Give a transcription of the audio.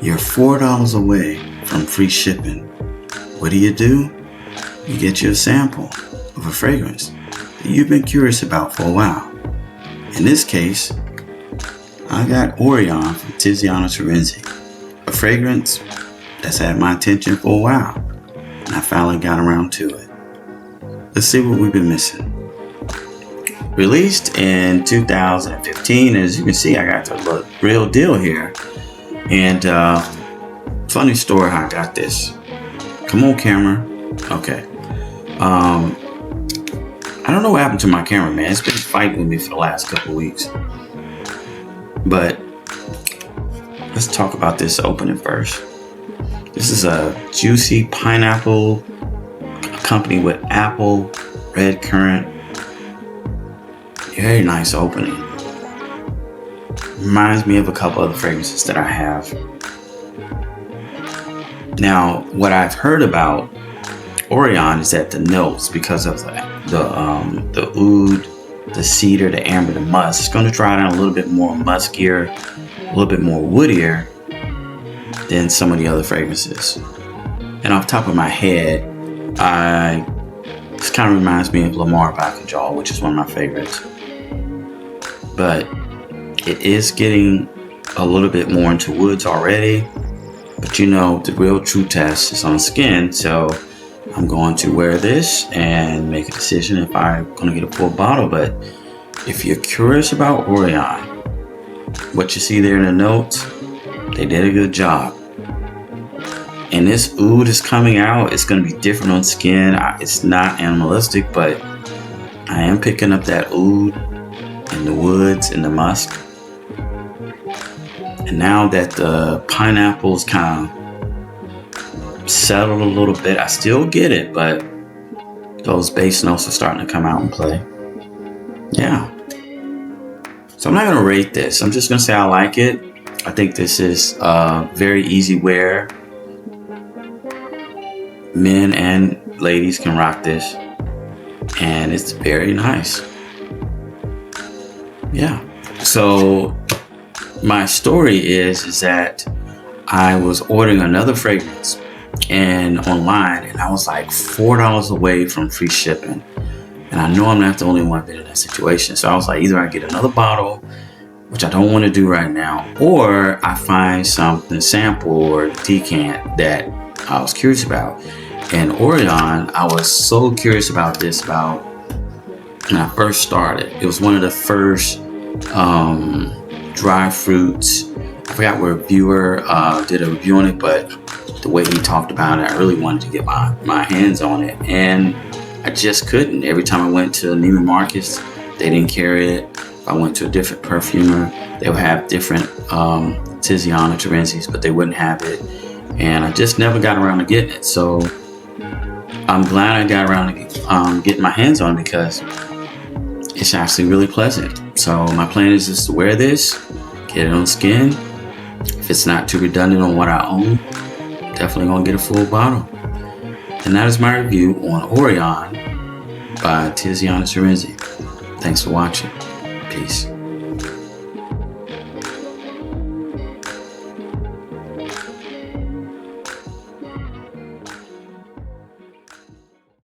You're $4 away from free shipping. What do? You get you a sample of a fragrance that you've been curious about for a while. In this case, I got Orion from Tiziana Terenzi, a fragrance that's had my attention for a while, and I finally got around to it. Let's see what we've been missing. Released in 2015, as you can see, I got the real deal here. And funny story how I got this. Come on, camera. Okay. I don't know what happened to my camera, man. It's been fighting with me for the last couple of weeks. But let's talk about this opening first. This is a juicy pineapple accompanied with apple, red currant. Very nice opening. Reminds me of a couple other fragrances that I have. Now, what I've heard about Orion is that the notes, because of the oud, the cedar, the amber, the musk, it's going to dry down a little bit more muskier, a little bit more woodier than some of the other fragrances. And off the top of my head, this kind of reminds me of Lamar Baccarat, which is one of my favorites. But it is getting a little bit more into woods already. But you know, the real true test is on skin. So I'm going to wear this and make a decision if I'm going to get a full bottle. But if you're curious about Orion, what you see there in the notes, they did a good job. And this oud is coming out. It's going to be different on skin. It's not animalistic, but I am picking up that oud and the woods and the musk. And now that the pineapple's kind of settled a little bit, I still get it, but those base notes are starting to come out and play. Yeah. So I'm not going to rate this. I'm just going to say I like it. I think this is very easy wear. Men and ladies can rock this. And it's very nice. Yeah. So my story is that I was ordering another fragrance and online, and I was like $4 away from free shipping. And I know I'm not the only one been in that situation. So I was like, either I get another bottle, which I don't want to do right now, or I find something sample or decant that I was curious about. And Orion, I was so curious about this about when I first started. It was one of the first dry fruits. I forgot what reviewer did a review on it, but the way he talked about it, I really wanted to get my hands on it. And I just couldn't. Every time I went to Neiman Marcus, they didn't carry it. If I went to a different perfumer, they would have different Tiziana Terenzi's, but they wouldn't have it. And I just never got around to getting it. So I'm glad I got around to getting my hands on it because it's actually really pleasant. So my plan is just to wear this, get it on skin. If it's not too redundant on what I own, definitely gonna get a full bottle. And that is my review on Orion by Tiziana Terenzi. Thanks for watching. Peace.